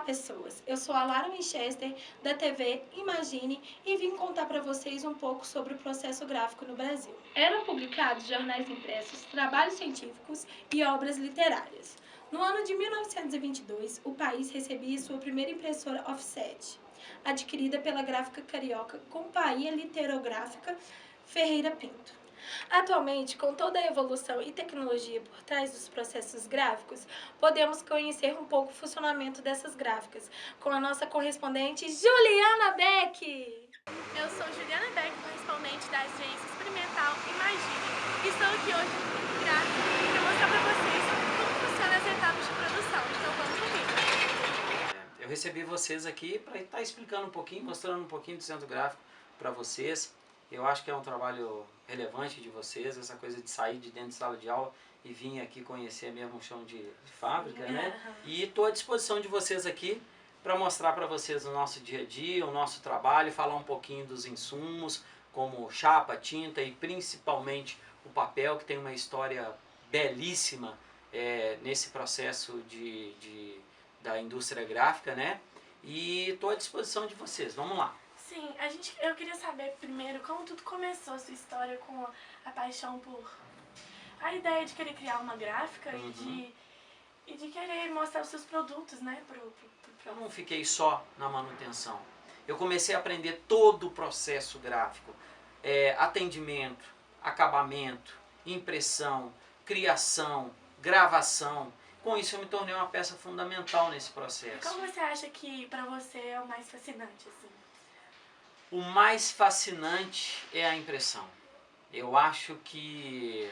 pessoas! Eu sou a Lara Winchester, da TV Imagine, e vim contar para vocês um pouco sobre o processo gráfico no Brasil. Eram publicados jornais impressos, trabalhos científicos e obras literárias. No ano de 1922, o país recebia sua primeira impressora offset, adquirida pela gráfica carioca Companhia Literográfica Ferreira Pinto. Atualmente, com toda a evolução e tecnologia por trás dos processos gráficos, podemos conhecer um pouco o funcionamento dessas gráficas com a nossa correspondente Juliana Beck. Eu sou Juliana Beck, correspondente da agência experimental Imagine, e estou aqui hoje para mostrar para vocês como funcionam as etapas de produção. Então vamos comigo. Eu recebi vocês aqui para estar explicando um pouquinho, mostrando um pouquinho do centro gráfico para vocês. Eu acho que é um trabalho relevante de vocês, essa coisa de sair de dentro de sala de aula e vir aqui conhecer mesmo o chão de fábrica, né? E estou à disposição de vocês aqui para mostrar para vocês o nosso dia a dia, o nosso trabalho, falar um pouquinho dos insumos, como chapa, tinta e principalmente o papel, que tem uma história belíssima nesse processo da indústria gráfica, né? E estou à disposição de vocês, vamos lá. Sim, eu queria saber primeiro como tudo começou, a sua história com a paixão por a ideia de querer criar uma gráfica e de querer mostrar os seus produtos, né? Eu não fiquei só na manutenção. Eu comecei a aprender todo o processo gráfico, atendimento, acabamento, impressão, criação, gravação. Com isso eu me tornei uma peça fundamental nesse processo. Como você acha que para você é o mais fascinante, assim? O mais fascinante é a impressão. Eu acho que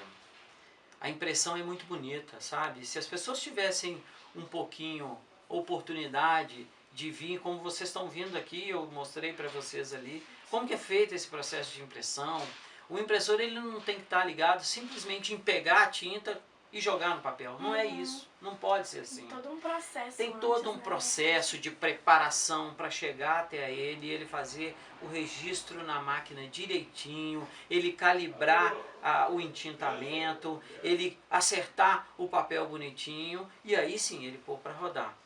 a impressão é muito bonita, sabe? Se as pessoas tivessem um pouquinho oportunidade de vir, como vocês estão vindo aqui, eu mostrei para vocês ali, como que é feito esse processo de impressão. O impressor ele não tem que estar ligado simplesmente em pegar a tinta e jogar no papel. Não é isso. Não pode ser assim. Tem todo um processo. Tem todo um processo de preparação para chegar até ele fazer o registro na máquina direitinho, ele calibrar o entintamento, ele acertar o papel bonitinho e aí sim ele pôr para rodar.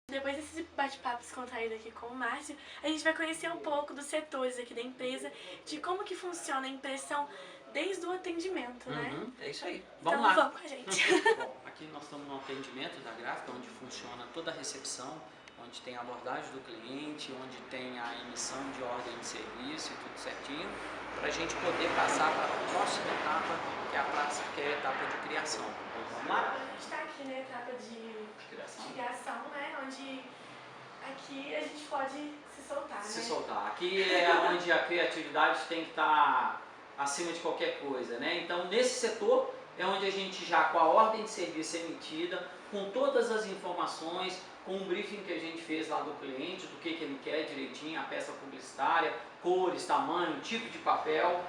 Depois desse bate-papo descontraído aqui com o Márcio, a gente vai conhecer um pouco dos setores aqui da empresa, de como que funciona a impressão desde o atendimento, né? É isso aí. Vamos lá. Então vamos com a gente. Bom, aqui nós estamos no atendimento da gráfica, onde funciona toda a recepção, onde tem a abordagem do cliente, onde tem a emissão de ordem de serviço e tudo certinho, para a gente poder passar para a próxima etapa, que é a etapa de criação. Então, vamos lá? A gente está aqui na etapa de criação, né? Onde aqui a gente pode se soltar, Se né? soltar. Aqui é onde a criatividade tem que estar acima de qualquer coisa, né? Então, nesse setor é onde a gente já, com a ordem de serviço emitida, com todas as informações, com o briefing que a gente fez lá do cliente, do que ele quer direitinho, a peça publicitária, cores, tamanho, tipo de papel,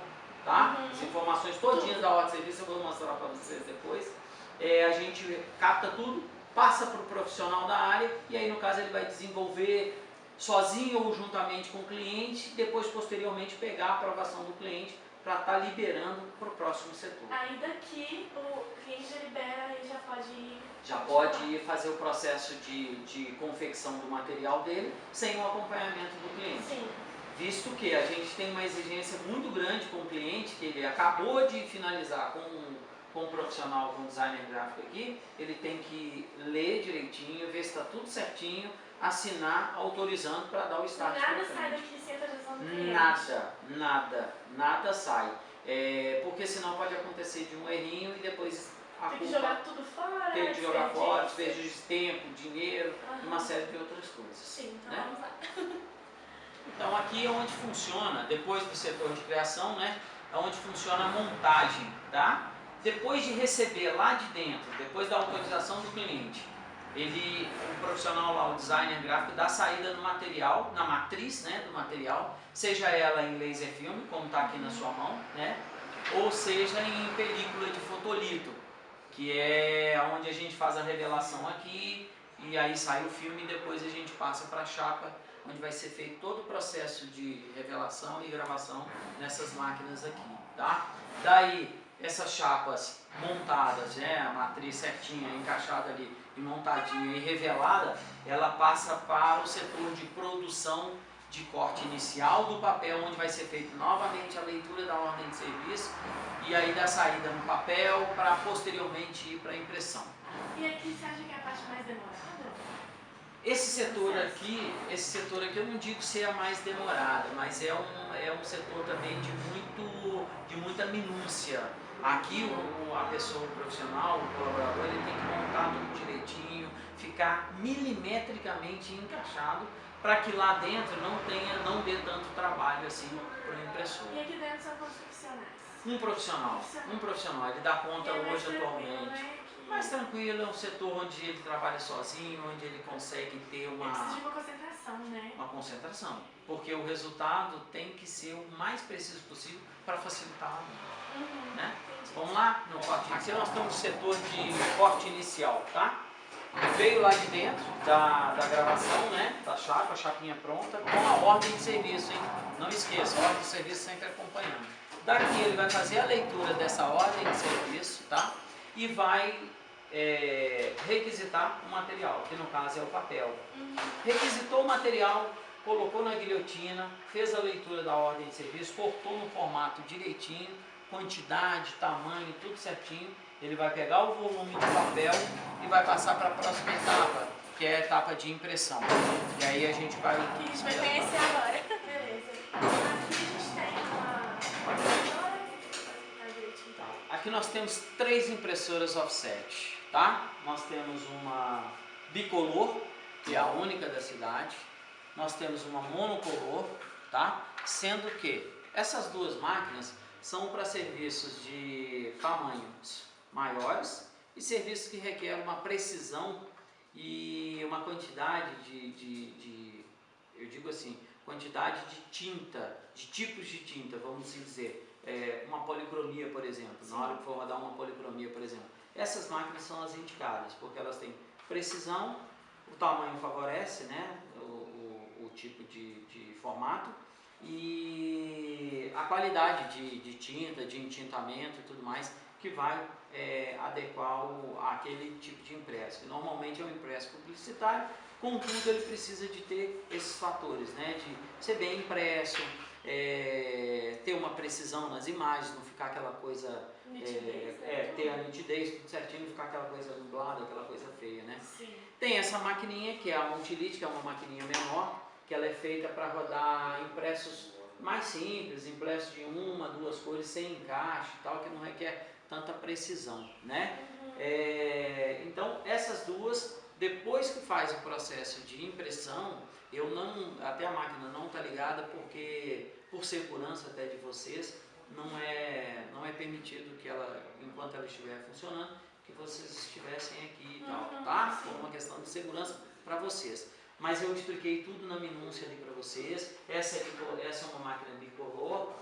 tá? As informações todinhas da ordem de serviço eu vou mostrar para vocês depois. A gente capta tudo, passa para o profissional da área e aí no caso ele vai desenvolver sozinho ou juntamente com o cliente, depois posteriormente pegar a aprovação do cliente para estar liberando para o próximo setor. Aí daqui o cliente já libera e já pode ir... Já pode ir fazer o processo de confecção do material dele sem o acompanhamento do cliente. Sim. Visto que a gente tem uma exigência muito grande com o cliente, que ele acabou de finalizar com o profissional, com o designer gráfico aqui, ele tem que ler direitinho, ver se está tudo certinho, assinar, autorizando para dar o start. Nada sai daqui sem autorização do cliente? Nada sai. Porque senão pode acontecer de um errinho e depois a tem culpa... que jogar tudo fora. Tem que jogar fora, desperdício de tempo, dinheiro, uma série de outras coisas. Sim, então né? vamos lá. Então aqui é onde funciona, depois do setor de criação, né? É onde funciona a montagem, tá? Depois de receber lá de dentro, depois da autorização do cliente, o profissional lá, o designer gráfico, dá saída no material, na matriz, né, do material, seja ela em laser film, como está aqui na sua mão, né? Ou seja em película de fotolito, que é onde a gente faz a revelação aqui, e aí sai o filme e depois a gente passa para a chapa, onde vai ser feito todo o processo de revelação e gravação nessas máquinas aqui, tá? Daí, essas chapas montadas, né, a matriz certinha, encaixada ali e montadinha e revelada, ela passa para o setor de produção de corte inicial do papel, onde vai ser feita novamente a leitura da ordem de serviço e aí da saída no papel para posteriormente ir para a impressão. E aqui você acha que é a parte mais demorada? Esse setor aqui eu não digo ser a mais demorada, mas é um setor também de muita minúcia. Aqui a pessoa, o profissional, o colaborador, ele tem que montar tudo direitinho, ficar milimetricamente encaixado para que lá dentro não dê tanto trabalho assim para o impressor. E aqui dentro são quantos profissionais? Um profissional, ele dá conta hoje atualmente. Né? Mais tranquilo, é um setor onde ele trabalha sozinho, onde ele consegue ter uma... Precisa de uma concentração, né? Uma concentração, porque o resultado tem que ser o mais preciso possível para facilitar, né? Vamos lá no corte inicial. Nós temos o setor de corte inicial, tá? Veio lá de dentro da gravação, né? Da chapa, a chapinha pronta, com a ordem de serviço, hein? Não esqueça, a ordem de serviço sempre acompanhando. Daqui ele vai fazer a leitura dessa ordem de serviço, tá? E vai requisitar o material, que no caso é o papel. Requisitou o material, colocou na guilhotina, fez a leitura da ordem de serviço, cortou no formato direitinho, quantidade, tamanho, tudo certinho. Ele vai pegar o volume do papel e vai passar para a próxima etapa, que é a etapa de impressão. E aí a gente vai... Que a gente vai conhecer agora. Beleza. Aqui a gente tem uma... Aqui nós temos 3 impressoras offset, tá? Nós temos uma bicolor, que é a única da cidade. Nós temos uma monocolor, tá? Sendo que essas duas máquinas são para serviços de tamanhos maiores e serviços que requerem uma precisão e uma quantidade eu digo assim, quantidade de tinta, de tipos de tinta, vamos dizer, uma policromia, por exemplo. Na hora que for rodar uma policromia, por exemplo, essas máquinas são as indicadas, porque elas têm precisão, o tamanho favorece, né, o tipo de formato, e a qualidade de tinta, de entintamento e tudo mais, que vai adequar aquele tipo de impresso, que normalmente é um impresso publicitário. Contudo, ele precisa de ter esses fatores, né, de ser bem impresso, ter uma precisão nas imagens, não ficar aquela coisa, ter a nitidez, tudo certinho, não ficar aquela coisa nublada, aquela coisa feia, né? Sim. Tem essa maquininha, que é a Multilite, que é uma maquininha menor, que ela é feita para rodar impressos mais simples, impressos de 1, 2 cores, sem encaixe e tal, que não requer tanta precisão, né? Então, essas duas, depois que faz o processo de impressão, até a máquina não está ligada, porque, por segurança até de vocês, não é permitido que ela, enquanto ela estiver funcionando, que vocês estivessem aqui e tal, tá? Por uma questão de segurança para vocês. Mas eu expliquei tudo na minúcia ali para vocês. Essa é uma máquina bicolor.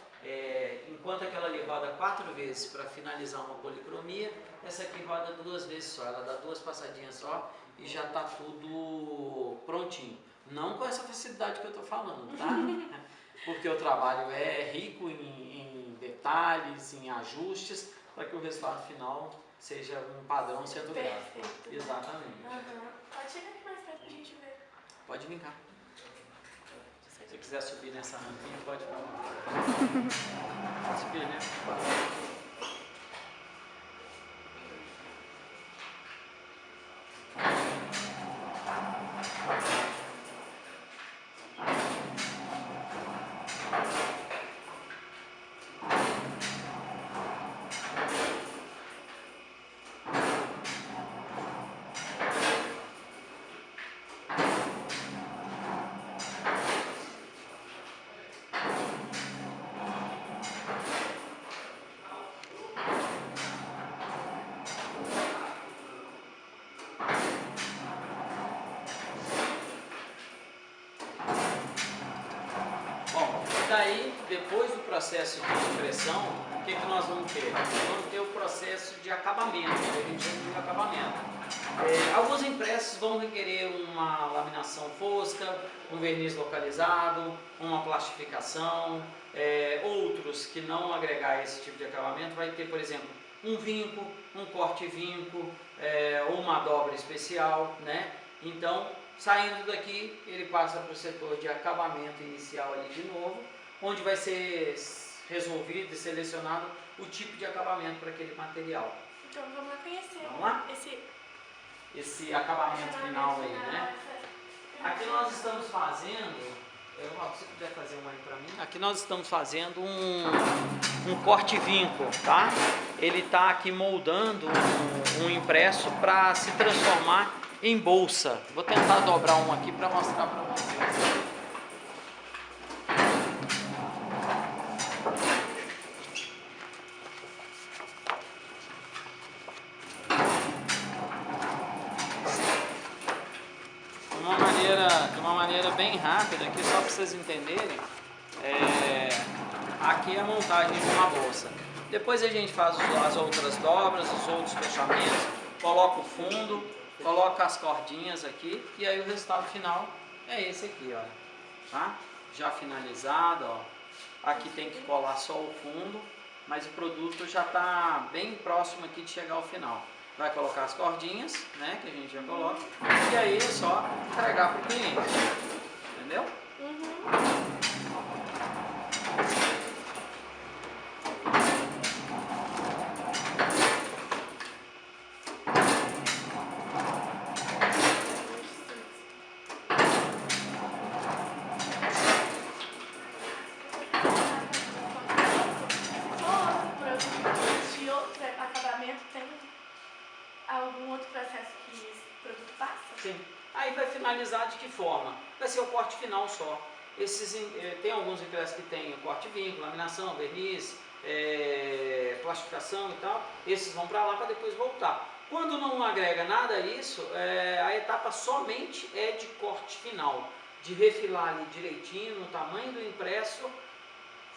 Enquanto aquela ali roda 4 vezes para finalizar uma policromia, essa aqui roda 2 vezes só. Ela dá 2 passadinhas só e já está tudo prontinho. Não com essa facilidade que eu estou falando, tá? Porque o trabalho é rico em detalhes, em ajustes, para que o resultado final seja um padrão sendo gravado. Perfeito. Exatamente. Pode chegar aqui mais perto para a gente ver. Pode brincar. Se você quiser subir nessa rampinha, pode subir, né? Daí, depois do processo de impressão, o que nós vamos ter? Nós vamos ter o processo de acabamento, que a gente chama de acabamento. Alguns impressos vão requerer uma laminação fosca, um verniz localizado, uma plastificação. Outros que não agregar esse tipo de acabamento vai ter, por exemplo, um vinco, um corte vinco, ou uma dobra especial, né? Então, saindo daqui, ele passa para o setor de acabamento inicial ali de novo, onde vai ser resolvido e selecionado o tipo de acabamento para aquele material. Então vamos lá conhecer. Vamos lá? Esse acabamento final aí, né? Aqui nós estamos fazendo, se você puder fazer um aí para mim. Aqui nós estamos fazendo um corte vinco, tá? Ele está aqui moldando um impresso para se transformar em bolsa. Vou tentar dobrar um aqui para mostrar para vocês. De uma maneira bem rápida aqui, só para vocês entenderem, aqui é a montagem de uma bolsa. Depois a gente faz as outras dobras, os outros fechamentos, coloca o fundo, coloca as cordinhas aqui e aí o resultado final é esse aqui, ó, tá? Já finalizado, ó. Aqui tem que colar só o fundo, mas o produto já está bem próximo aqui de chegar ao final. Vai colocar as cordinhas, né, que a gente já coloca, e aí é só entregar para o cliente, entendeu? De outro acabamento tem algum outro processo que esse produto passa? Sim. Aí vai finalizar de que forma? Vai ser o corte final só. Tem alguns impressos que tem o corte vinco, laminação, verniz, plastificação e tal. Esses vão para lá para depois voltar. Quando não agrega nada a isso, a etapa somente é de corte final. De refilar ali direitinho, no tamanho do impresso,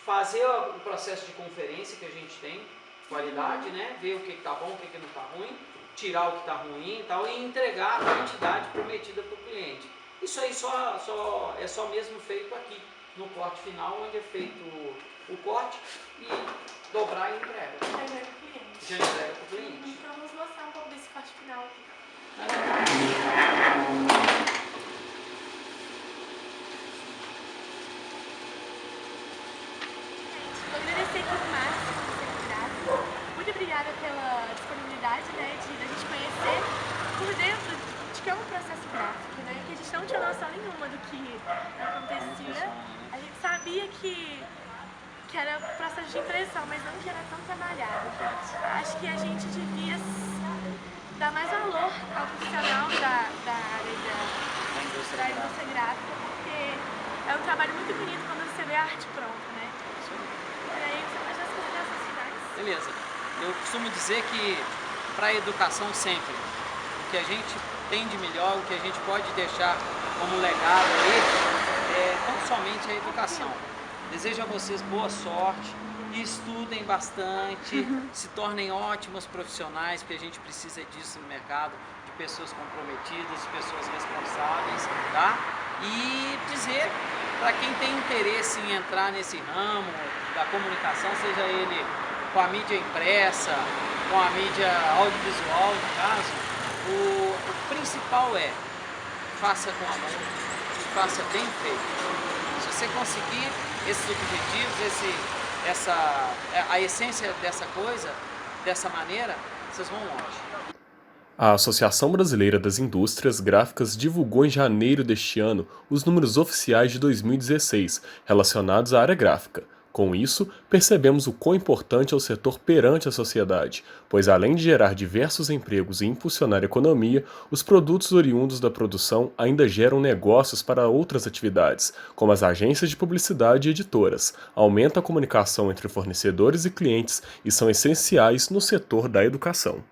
fazer o processo de conferência que a gente tem, qualidade, né? Ver o que está bom, o que não está ruim, tirar o que está ruim e tal, e entregar a quantidade prometida para o cliente. Isso aí é só mesmo feito aqui, no corte final, onde é feito o corte e dobrar e entrega. Já entrega para o cliente. Já entrega para o cliente. Então vamos mostrar um pouco desse corte final aqui. Vou agradecer aqui o Márcio, muito obrigada pela disponibilidade, né, de a gente conhecer por dentro de que é um processo gráfico, né, que a gente não tinha noção nenhuma do que acontecia. A gente sabia que era processo de impressão, mas não que era tão trabalhado. Acho que a gente devia dar mais valor ao profissional da área da indústria gráfica, porque é um trabalho muito bonito quando você vê a arte pronta, né? E aí você faz as considerações finais. Beleza. Eu costumo dizer que para a educação sempre, o que a gente tem de melhor, o que a gente pode deixar como legado aí, é não somente a educação. Desejo a vocês boa sorte, estudem bastante, se tornem ótimos profissionais, porque a gente precisa disso no mercado, de pessoas comprometidas, de pessoas responsáveis, tá? E dizer para quem tem interesse em entrar nesse ramo da comunicação, seja ele com a mídia impressa, com a mídia audiovisual, no caso, o principal é, faça com amor, faça bem feito. Se você conseguir esses objetivos, a essência dessa coisa, dessa maneira, vocês vão longe. A Associação Brasileira das Indústrias Gráficas divulgou em janeiro deste ano os números oficiais de 2016 relacionados à área gráfica. Com isso, percebemos o quão importante é o setor perante a sociedade, pois além de gerar diversos empregos e impulsionar a economia, os produtos oriundos da produção ainda geram negócios para outras atividades, como as agências de publicidade e editoras, aumentam a comunicação entre fornecedores e clientes e são essenciais no setor da educação.